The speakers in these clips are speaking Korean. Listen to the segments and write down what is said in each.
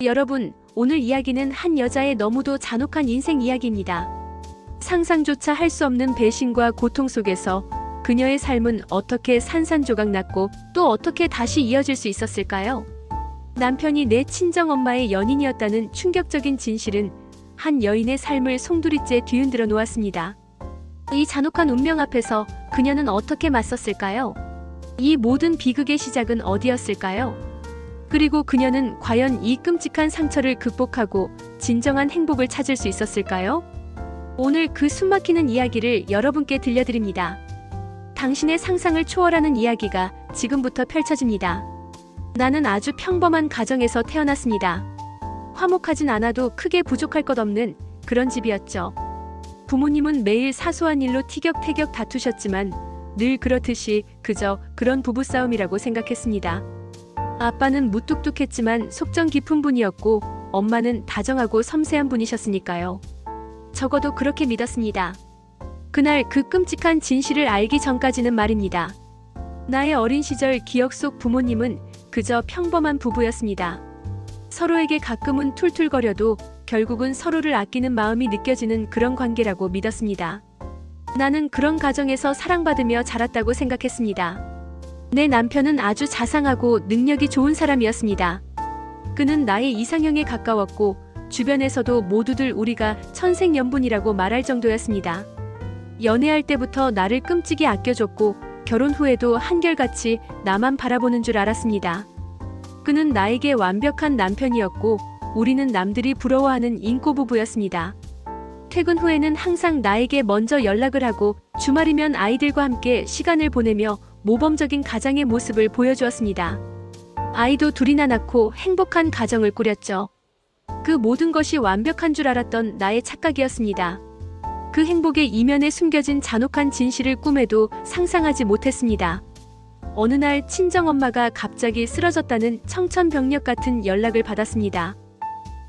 여러분, 오늘 이야기는 한 여자의 너무도 잔혹한 인생 이야기입니다. 상상조차 할 수 없는 배신과 고통 속에서 그녀의 삶은 어떻게 산산조각 났고 또 어떻게 다시 이어질 수 있었을까요? 남편이 내 친정엄마의 연인이었다는 충격적인 진실은 한 여인의 삶을 송두리째 뒤흔들어 놓았습니다. 이 잔혹한 운명 앞에서 그녀는 어떻게 맞섰을까요? 이 모든 비극의 시작은 어디였을까요? 그리고 그녀는 과연 이 끔찍한 상처를 극복하고 진정한 행복을 찾을 수 있었을까요? 오늘 그 숨막히는 이야기를 여러분께 들려드립니다. 당신의 상상을 초월하는 이야기가 지금부터 펼쳐집니다. 나는 아주 평범한 가정에서 태어났습니다. 화목하진 않아도 크게 부족할 것 없는 그런 집이었죠. 부모님은 매일 사소한 일로 티격태격 다투셨지만 늘 그렇듯이 그저 그런 부부싸움이라고 생각했습니다. 아빠는 무뚝뚝했지만 속정 깊은 분이었고 엄마는 다정하고 섬세한 분이셨으니까요. 적어도 그렇게 믿었습니다. 그날 그 끔찍한 진실을 알기 전까지는 말입니다. 나의 어린 시절 기억 속 부모님은 그저 평범한 부부였습니다. 서로에게 가끔은 툴툴거려도 결국은 서로를 아끼는 마음이 느껴지는 그런 관계라고 믿었습니다. 나는 그런 가정에서 사랑받으며 자랐다고 생각했습니다. 내 남편은 아주 자상하고 능력이 좋은 사람이었습니다. 그는 나의 이상형에 가까웠고 주변에서도 모두들 우리가 천생연분이라고 말할 정도였습니다. 연애할 때부터 나를 끔찍이 아껴줬고 결혼 후에도 한결같이 나만 바라보는 줄 알았습니다. 그는 나에게 완벽한 남편이었고 우리는 남들이 부러워하는 인꼬부부였습니다. 퇴근 후에는 항상 나에게 먼저 연락을 하고 주말이면 아이들과 함께 시간을 보내며 모범적인 가장의 모습을 보여주었습니다. 아이도 둘이나 낳고 행복한 가정을 꾸렸죠. 그 모든 것이 완벽한 줄 알았던 나의 착각이었습니다. 그 행복의 이면에 숨겨진 잔혹한 진실을 꿈에도 상상하지 못했습니다. 어느 날 친정엄마가 갑자기 쓰러졌다는 청천벽력 같은 연락을 받았습니다.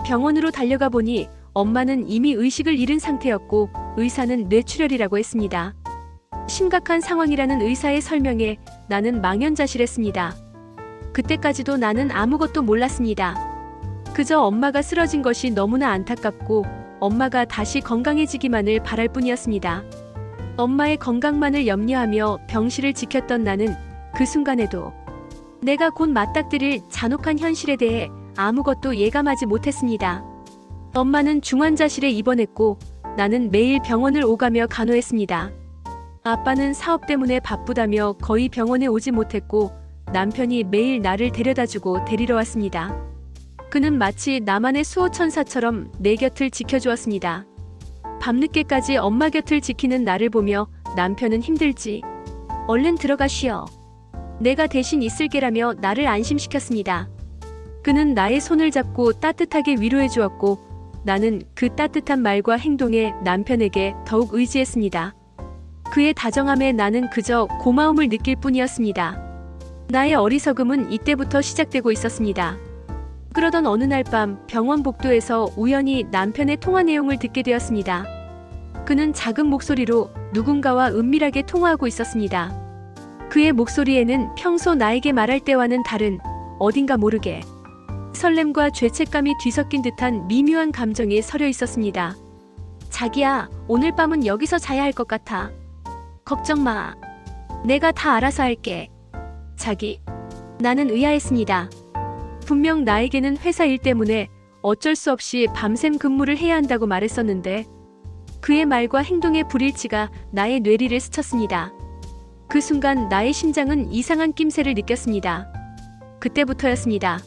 병원으로 달려가 보니 엄마는 이미 의식을 잃은 상태였고 의사는 뇌출혈이라고 했습니다. 심각한 상황이라는 의사의 설명에 나는 망연자실했습니다. 그때까지도 나는 아무것도 몰랐습니다. 그저 엄마가 쓰러진 것이 너무나 안타깝고 엄마가 다시 건강해지기만을 바랄 뿐이었습니다. 엄마의 건강만을 염려하며 병실을 지켰던 나는 그 순간에도 내가 곧 맞닥뜨릴 잔혹한 현실에 대해 아무것도 예감하지 못했습니다. 엄마는 중환자실에 입원했고 나는 매일 병원을 오가며 간호했습니다. 아빠는 사업 때문에 바쁘다며 거의 병원에 오지 못했고 남편이 매일 나를 데려다주고 데리러 왔습니다. 그는 마치 나만의 수호천사처럼 내 곁을 지켜주었습니다. 밤늦게까지 엄마 곁을 지키는 나를 보며 남편은 힘들지. 얼른 들어가 쉬어. 내가 대신 있을게라며 나를 안심시켰습니다. 그는 나의 손을 잡고 따뜻하게 위로해 주었고 나는 그 따뜻한 말과 행동에 남편에게 더욱 의지했습니다. 그의 다정함에 나는 그저 고마움을 느낄 뿐이었습니다. 나의 어리석음은 이때부터 시작되고 있었습니다. 그러던 어느 날 밤 병원 복도에서 우연히 남편의 통화 내용을 듣게 되었습니다. 그는 작은 목소리로 누군가와 은밀하게 통화하고 있었습니다. 그의 목소리에는 평소 나에게 말할 때와는 다른 어딘가 모르게 설렘과 죄책감이 뒤섞인 듯한 미묘한 감정이 서려 있었습니다. 자기야, 오늘 밤은 여기서 자야 할 것 같아. 걱정 마. 내가 다 알아서 할게. 자기. 나는 의아했습니다. 분명 나에게는 회사 일 때문에 어쩔 수 없이 밤샘 근무를 해야 한다고 말했었는데 그의 말과 행동의 불일치가 나의 뇌리를 스쳤습니다. 그 순간 나의 심장은 이상한 낌새를 느꼈습니다. 그때부터였습니다.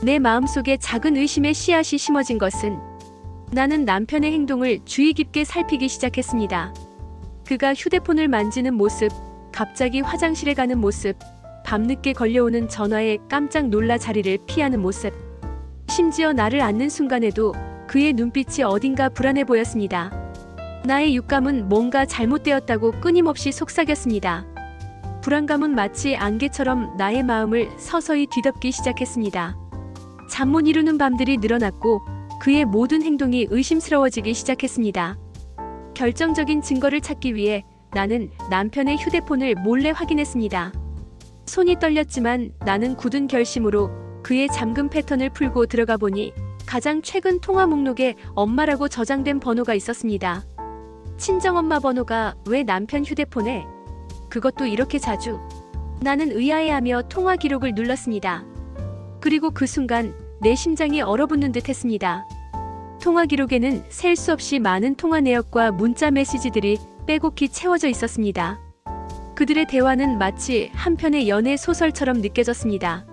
내 마음속에 작은 의심의 씨앗이 심어진 것은 나는 남편의 행동을 주의 깊게 살피기 시작했습니다. 그가 휴대폰을 만지는 모습, 갑자기 화장실에 가는 모습, 밤늦게 걸려오는 전화에 깜짝 놀라 자리를 피하는 모습. 심지어 나를 안는 순간에도 그의 눈빛이 어딘가 불안해 보였습니다. 나의 육감은 뭔가 잘못되었다고 끊임없이 속삭였습니다. 불안감은 마치 안개처럼 나의 마음을 서서히 뒤덮기 시작했습니다. 잠 못 이루는 밤들이 늘어났고 그의 모든 행동이 의심스러워지기 시작했습니다. 결정적인 증거를 찾기 위해 나는 남편의 휴대폰을 몰래 확인했습니다. 손이 떨렸지만 나는 굳은 결심으로 그 그의 잠금 패턴을 풀고 들어가 보니 가장 최근 통화 목록에 엄마라고 저장된 번호가 있었습니다. 친정엄마 번호가 왜 남편 휴대폰에? 그것도 이렇게 자주? 나는 의아해하며 통화 기록을 눌렀습니다. 그리고 그 순간 내 심장이 얼어붙는 듯 했습니다. 통화 기록에는 셀 수 없이 많은 통화 내역과 문자 메시지들이 빼곡히 채워져 있었습니다. 그들의 대화는 마치 한 편의 연애 소설처럼 느껴졌습니다.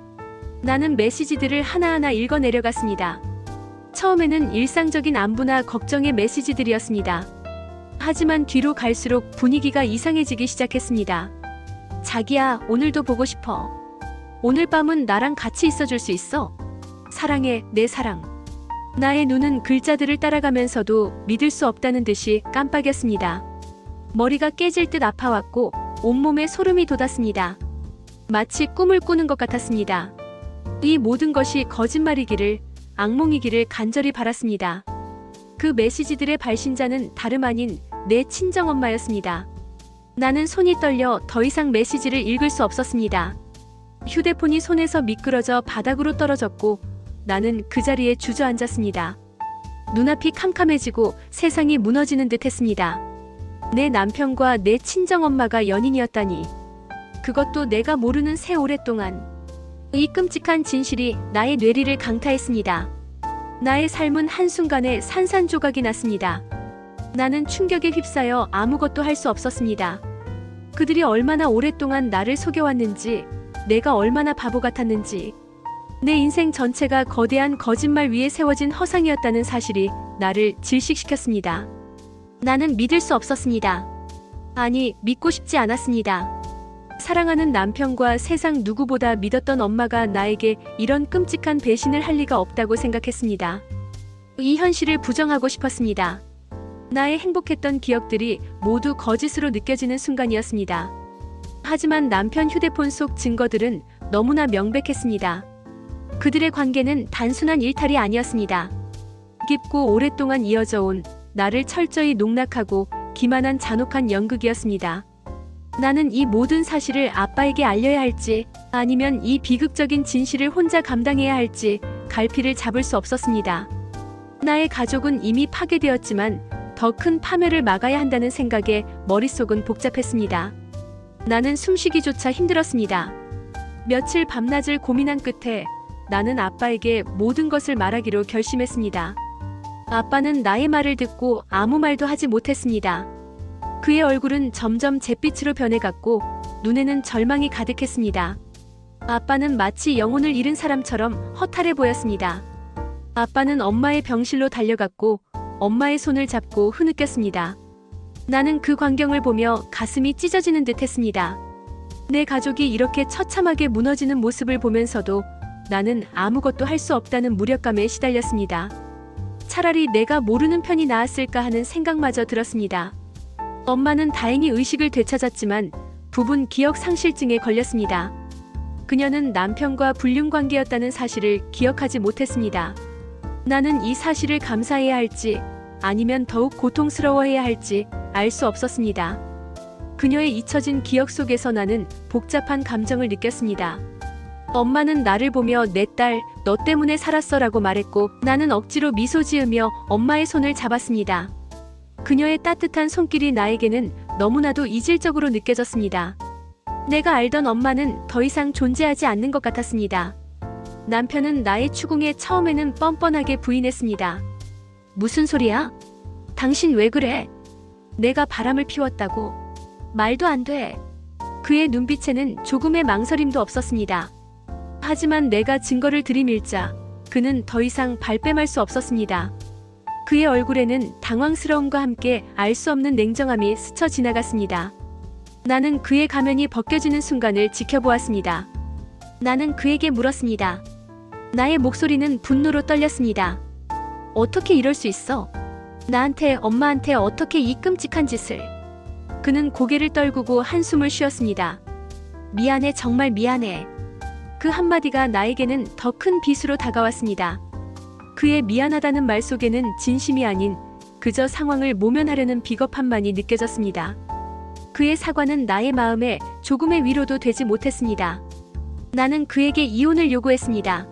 나는 메시지들을 하나하나 읽어 내려갔습니다. 처음에는 일상적인 안부나 걱정의 메시지들이었습니다. 하지만 뒤로 갈수록 분위기가 이상해지기 시작했습니다. 자기야, 오늘도 보고 싶어. 오늘 밤은 나랑 같이 있어줄 수 있어? 사랑해, 내 사랑. 나의 눈은 글자들을 따라가면서도 믿을 수 없다는 듯이 깜빡였습니다. 머리가 깨질 듯 아파왔고 온몸에 소름이 돋았습니다. 마치 꿈을 꾸는 것 같았습니다. 이 모든 것이 거짓말이기를, 악몽이기를 간절히 바랐습니다. 그 메시지들의 발신자는 다름 아닌 내 친정엄마였습니다. 나는 손이 떨려 더 이상 메시지를 읽을 수 없었습니다. 휴대폰이 손에서 미끄러져 바닥으로 떨어졌고 나는 그 자리에 주저앉았습니다. 눈앞이 캄캄해지고 세상이 무너지는 듯 했습니다. 내 남편과 내 친정엄마가 연인이었다니. 그것도 내가 모르는 세월에 동안. 이 끔찍한 진실이 나의 뇌리를 강타했습니다. 나의 삶은 한순간에 산산조각이 났습니다. 나는 충격에 휩싸여 아무것도 할 수 없었습니다. 그들이 얼마나 오랫동안 나를 속여왔는지, 내가 얼마나 바보 같았는지, 내 인생 전체가 거대한 거짓말 위에 세워진 허상이었다는 사실이 나를 질식시켰습니다. 나는 믿을 수 없었습니다. 아니, 믿고 싶지 않았습니다. 사랑하는 남편과 세상 누구보다 믿었던 엄마가 나에게 이런 끔찍한 배신을 할 리가 없다고 생각했습니다. 이 현실을 부정하고 싶었습니다. 나의 행복했던 기억들이 모두 거짓으로 느껴지는 순간이었습니다. 하지만 남편 휴대폰 속 증거들은 너무나 명백했습니다. 그들의 관계는 단순한 일탈이 아니었습니다. 깊고 오랫동안 이어져 온 나를 철저히 농락하고 기만한 잔혹한 연극이었습니다. 나는 이 모든 사실을 아빠에게 알려야 할지 아니면 이 비극적인 진실을 혼자 감당해야 할지 갈피를 잡을 수 없었습니다. 나의 가족은 이미 파괴되었지만 더 큰 파멸을 막아야 한다는 생각에 머릿속은 복잡했습니다. 나는 숨쉬기조차 힘들었습니다. 며칠 밤낮을 고민한 끝에 나는 아빠에게 모든 것을 말하기로 결심했습니다. 아빠는 나의 말을 듣고 아무 말도 하지 못했습니다. 그의 얼굴은 점점 잿빛으로 변해갔고 눈에는 절망이 가득했습니다. 아빠는 마치 영혼을 잃은 사람처럼 허탈해 보였습니다. 아빠는 엄마의 병실로 달려갔고 엄마의 손을 잡고 흐느꼈습니다. 나는 그 광경을 보며 가슴이 찢어지는 듯 했습니다. 내 가족이 이렇게 처참하게 무너지는 모습을 보면서도 나는 아무것도 할 수 없다는 무력감에 시달렸습니다. 차라리 내가 모르는 편이 나았을까 하는 생각마저 들었습니다. 엄마는 다행히 의식을 되찾았지만 부분 기억 상실증에 걸렸습니다. 그녀는 남편과 불륜 관계였다는 사실을 기억하지 못했습니다. 나는 이 사실을 감사해야 할지 아니면 더욱 고통스러워해야 할지 알 수 없었습니다. 그녀의 잊혀진 기억 속에서 나는 복잡한 감정을 느꼈습니다. 엄마는 나를 보며 내 딸, 너 때문에 살았어라고 말했고 나는 억지로 미소 지으며 엄마의 손을 잡았습니다. 그녀의 따뜻한 손길이 나에게는 너무나도 이질적으로 느껴졌습니다. 내가 알던 엄마는 더 이상 존재하지 않는 것 같았습니다. 남편은 나의 추궁에 처음에는 뻔뻔하게 부인했습니다. 무슨 소리야? 당신 왜 그래? 내가 바람을 피웠다고? 말도 안 돼. 그의 눈빛에는 조금의 망설임도 없었습니다. 하지만 내가 증거를 들이밀자 그는 더 이상 발뺌할 수 없었습니다. 그의 얼굴에는 당황스러움과 함께 알 수 없는 냉정함이 스쳐 지나갔습니다. 나는 그의 가면이 벗겨지는 순간을 지켜보았습니다. 나는 그에게 물었습니다. 나의 목소리는 분노로 떨렸습니다. 어떻게 이럴 수 있어? 나한테, 엄마한테 어떻게 이 끔찍한 짓을? 그는 고개를 떨구고 한숨을 쉬었습니다. 미안해, 정말 미안해. 그 한마디가 나에게는 더 큰 빗으로 다가왔습니다. 그의 미안하다는 말 속에는 진심이 아닌 그저 상황을 모면하려는 비겁함만이 느껴졌습니다. 그의 사과는 나의 마음에 조금의 위로도 되지 못했습니다. 나는 그에게 이혼을 요구했습니다.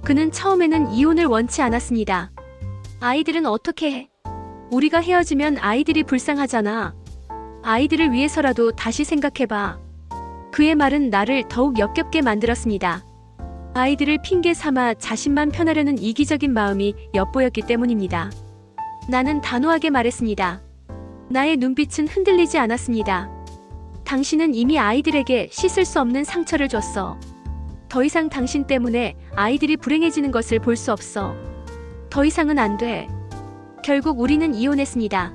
그는 처음에는 이혼을 원치 않았습니다. 아이들은 어떻게 해? 우리가 헤어지면 아이들이 불쌍하잖아. 아이들을 위해서라도 다시 생각해봐. 그의 말은 나를 더욱 역겹게 만들었습니다. 아이들을 핑계 삼아 자신만 편하려는 이기적인 마음이 엿보였기 때문입니다. 나는 단호하게 말했습니다. 나의 눈빛은 흔들리지 않았습니다. 당신은 이미 아이들에게 씻을 수 없는 상처를 줬어. 더 이상 당신 때문에 아이들이 불행해지는 것을 볼 수 없어. 더 이상은 안 돼. 결국 우리는 이혼했습니다.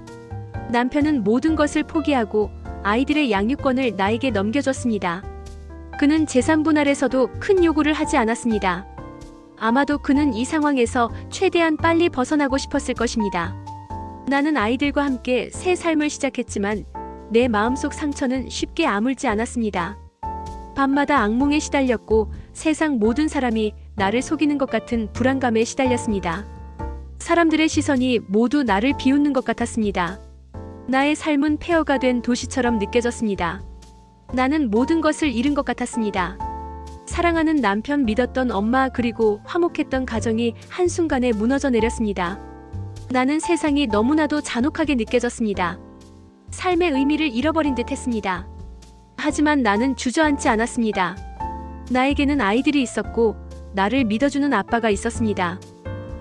남편은 모든 것을 포기하고 아이들의 양육권을 나에게 넘겨줬습니다. 그는 재산 분할에서도 큰 요구를 하지 않았습니다. 아마도 그는 이 상황에서 최대한 빨리 벗어나고 싶었을 것입니다. 나는 아이들과 함께 새 삶을 시작했지만 내 마음속 상처는 쉽게 아물지 않았습니다. 밤마다 악몽에 시달렸고 세상 모든 사람이 나를 속이는 것 같은 불안감에 시달렸습니다. 사람들의 시선이 모두 나를 비웃는 것 같았습니다. 나의 삶은 폐허가 된 도시처럼 느껴졌습니다. 나는 모든 것을 잃은 것 같았습니다. 사랑하는 남편, 믿었던 엄마, 그리고 화목했던 가정이 한순간에 무너져 내렸습니다. 나는 세상이 너무나도 잔혹하게 느껴졌습니다. 삶의 의미를 잃어버린 듯 했습니다. 하지만 나는 주저앉지 않았습니다. 나에게는 아이들이 있었고 나를 믿어주는 아빠가 있었습니다.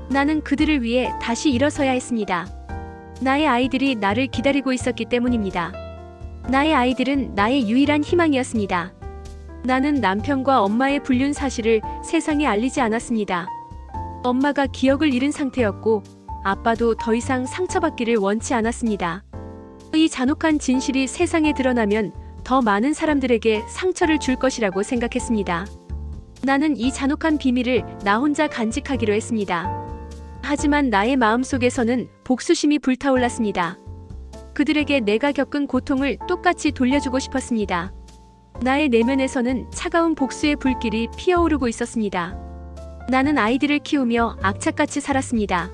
나는 그들을 위해 다시 일어서야 했습니다. 나의 아이들이 나를 기다리고 있었기 때문입니다. 나의 아이들은 나의 유일한 희망이었습니다. 나는 남편과 엄마의 불륜 사실을 세상에 알리지 않았습니다. 엄마가 기억을 잃은 상태였고 아빠도 더 이상 상처받기를 원치 않았습니다. 이 잔혹한 진실이 세상에 드러나면 더 많은 사람들에게 상처를 줄 것이라고 생각했습니다. 나는 이 잔혹한 비밀을 나 혼자 간직하기로 했습니다. 하지만 나의 마음속에서는 복수심이 불타올랐습니다. 그들에게 내가 겪은 고통을 똑같이 돌려주고 싶었습니다. 나의 내면에서는 차가운 복수의 불길이 피어오르고 있었습니다. 나는 아이들을 키우며 악착같이 살았습니다.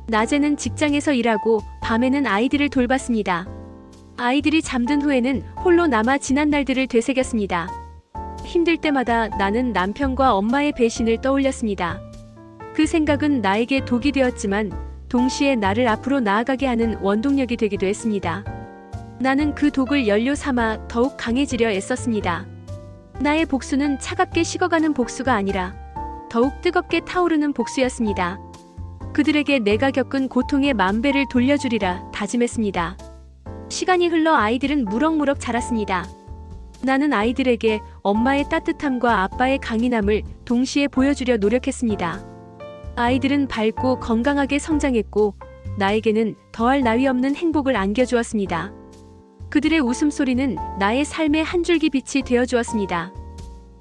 낮에는 직장에서 일하고 밤에는 아이들을 돌봤습니다. 아이들이 잠든 후에는 홀로 남아 지난 날들을 되새겼습니다. 힘들 때마다 나는 남편과 엄마의 배신을 떠올렸습니다. 그 생각은 나에게 독이 되었지만 동시에 나를 앞으로 나아가게 하는 원동력이 되기도 했습니다. 나는 그 독을 연료 삼아 더욱 강해지려 애썼습니다. 나의 복수는 차갑게 식어가는 복수가 아니라 더욱 뜨겁게 타오르는 복수였습니다. 그들에게 내가 겪은 고통의 만배를 돌려주리라 다짐했습니다. 시간이 흘러 아이들은 무럭무럭 자랐습니다. 나는 아이들에게 엄마의 따뜻함과 아빠의 강인함을 동시에 보여주려 노력했습니다. 아이들은 밝고 건강하게 성장했고 나에게는 더할 나위 없는 행복을 안겨주었습니다. 그들의 웃음소리는 나의 삶의 한 줄기 빛이 되어주었습니다.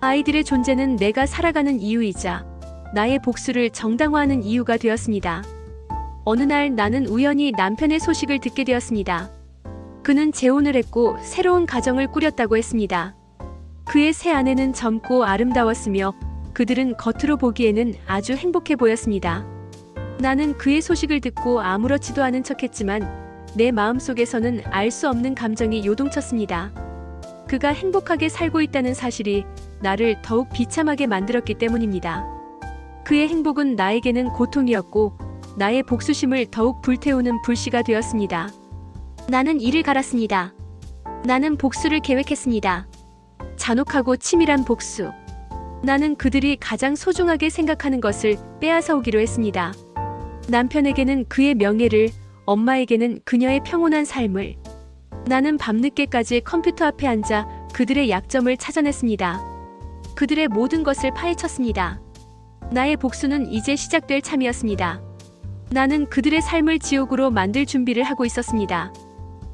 아이들의 존재는 내가 살아가는 이유이자 나의 복수를 정당화하는 이유가 되었습니다. 어느 날 나는 우연히 남편의 소식을 듣게 되었습니다. 그는 재혼을 했고 새로운 가정을 꾸렸다고 했습니다. 그의 새 아내는 젊고 아름다웠으며 그들은 겉으로 보기에는 아주 행복해 보였습니다. 나는 그의 소식을 듣고 아무렇지도 않은 척했지만 내 마음속에서는 알 수 없는 감정이 요동쳤습니다. 그가 행복하게 살고 있다는 사실이 나를 더욱 비참하게 만들었기 때문입니다. 그의 행복은 나에게는 고통이었고 나의 복수심을 더욱 불태우는 불씨가 되었습니다. 나는 이를 갈았습니다. 나는 복수를 계획했습니다. 잔혹하고 치밀한 복수. 나는 그들이 가장 소중하게 생각하는 것을 빼앗아오기로 했습니다. 남편에게는 그의 명예를, 엄마에게는 그녀의 평온한 삶을. 나는 밤늦게까지 컴퓨터 앞에 앉아 그들의 약점을 찾아냈습니다. 그들의 모든 것을 파헤쳤습니다. 나의 복수는 이제 시작될 참이었습니다. 나는 그들의 삶을 지옥으로 만들 준비를 하고 있었습니다.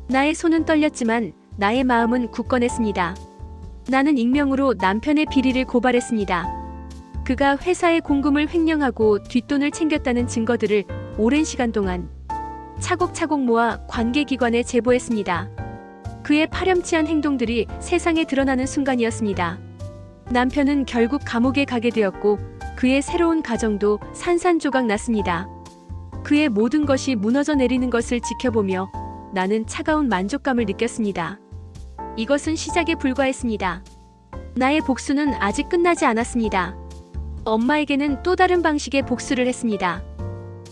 나의 손은 떨렸지만 나의 마음은 굳건했습니다. 나는 익명으로 남편의 비리를 고발했습니다. 그가 회사의 공금을 횡령하고 뒷돈을 챙겼다는 증거들을 오랜 시간 동안 차곡차곡 모아 관계기관에 제보했습니다. 그의 파렴치한 행동들이 세상에 드러나는 순간이었습니다. 남편은 결국 감옥에 가게 되었고 그의 새로운 가정도 산산조각 났습니다. 그의 모든 것이 무너져 내리는 것을 지켜보며 나는 차가운 만족감을 느꼈습니다. 이것은 시작에 불과했습니다. 나의 복수는 아직 끝나지 않았습니다. 엄마에게는 또 다른 방식의 복수를 했습니다.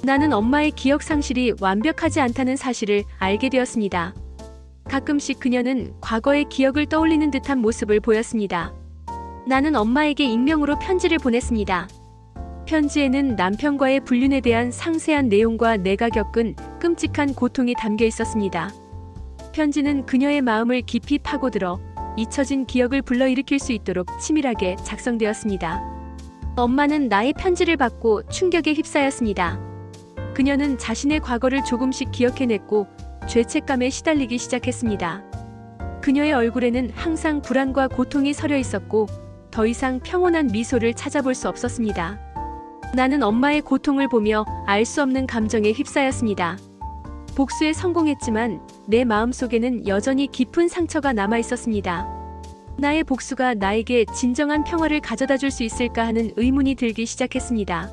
나는 엄마의 기억 상실이 완벽하지 않다는 사실을 알게 되었습니다. 가끔씩 그녀는 과거의 기억을 떠올리는 듯한 모습을 보였습니다. 나는 엄마에게 익명으로 편지를 보냈습니다. 편지에는 남편과의 불륜에 대한 상세한 내용과 내가 겪은 끔찍한 고통이 담겨 있었습니다. 편지는 그녀의 마음을 깊이 파고들어 잊혀진 기억을 불러일으킬 수 있도록 치밀하게 작성되었습니다. 엄마는 나의 편지를 받고 충격에 휩싸였습니다. 그녀는 자신의 과거를 조금씩 기억해냈고 죄책감에 시달리기 시작했습니다. 그녀의 얼굴에는 항상 불안과 고통이 서려 있었고 더 이상 평온한 미소를 찾아볼 수 없었습니다. 나는 엄마의 고통을 보며 알 수 없는 감정에 휩싸였습니다. 복수에 성공했지만 내 마음속에는 여전히 깊은 상처가 남아 있었습니다. 나의 복수가 나에게 진정한 평화를 가져다 줄 수 있을까 하는 의문이 들기 시작했습니다.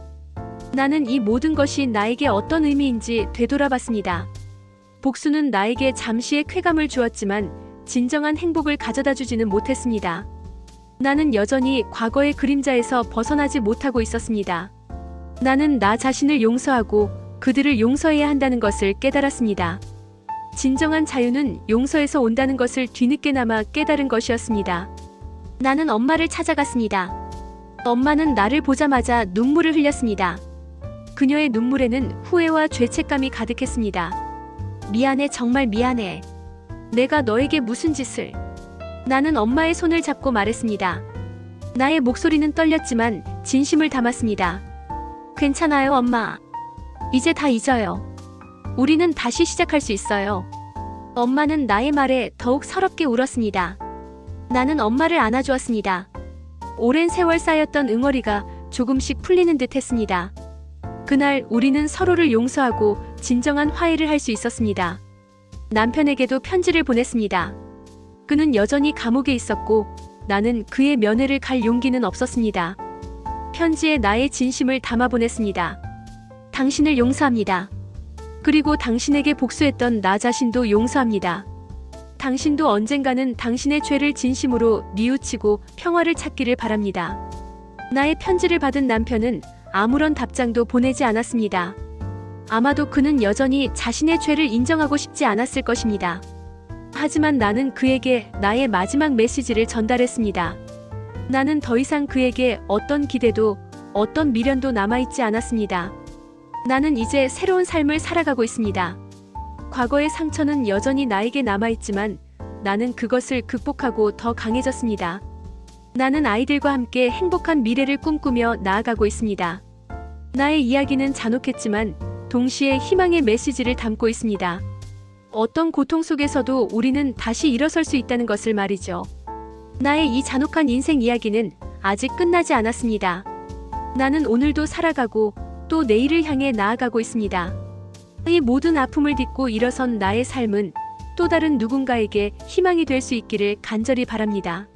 나는 이 모든 것이 나에게 어떤 의미인지 되돌아봤습니다. 복수는 나에게 잠시의 쾌감을 주었지만 진정한 행복을 가져다 주지는 못했습니다. 나는 여전히 과거의 그림자에서 벗어나지 못하고 있었습니다. 나는 나 자신을 용서하고 그들을 용서해야 한다는 것을 깨달았습니다. 진정한 자유는 용서에서 온다는 것을 뒤늦게나마 깨달은 것이었습니다. 나는 엄마를 찾아갔습니다. 엄마는 나를 보자마자 눈물을 흘렸습니다. 그녀의 눈물에는 후회와 죄책감이 가득했습니다. 미안해, 정말 미안해. 내가 너에게 무슨 짓을. 나는 엄마의 손을 잡고 말했습니다. 나의 목소리는 떨렸지만 진심을 담았습니다. 괜찮아요, 엄마. 이제 다 잊어요. 우리는 다시 시작할 수 있어요. 엄마는 나의 말에 더욱 서럽게 울었습니다. 나는 엄마를 안아주었습니다. 오랜 세월 쌓였던 응어리가 조금씩 풀리는 듯 했습니다. 그날 우리는 서로를 용서하고 진정한 화해를 할 수 있었습니다. 남편에게도 편지를 보냈습니다. 그는 여전히 감옥에 있었고 나는 그의 면회를 갈 용기는 없었습니다. 편지에 나의 진심을 담아 보냈습니다. 당신을 용서합니다. 그리고 당신에게 복수했던 나 자신도 용서합니다. 당신도 언젠가는 당신의 죄를 진심으로 뉘우치고 평화를 찾기를 바랍니다. 나의 편지를 받은 남편은 아무런 답장도 보내지 않았습니다. 아마도 그는 여전히 자신의 죄를 인정하고 싶지 않았을 것입니다. 하지만 나는 그에게 나의 마지막 메시지를 전달했습니다. 나는 더 이상 그에게 어떤 기대도 어떤 미련도 남아있지 않았습니다. 나는 이제 새로운 삶을 살아가고 있습니다. 과거의 상처는 여전히 나에게 남아있지만 나는 그것을 극복하고 더 강해졌습니다. 나는 아이들과 함께 행복한 미래를 꿈꾸며 나아가고 있습니다. 나의 이야기는 잔혹했지만 동시에 희망의 메시지를 담고 있습니다. 어떤 고통 속에서도 우리는 다시 일어설 수 있다는 것을 말이죠. 나의 이 잔혹한 인생 이야기는 아직 끝나지 않았습니다. 나는 오늘도 살아가고 또 내일을 향해 나아가고 있습니다. 이 모든 아픔을 딛고 일어선 나의 삶은 또 다른 누군가에게 희망이 될 수 있기를 간절히 바랍니다.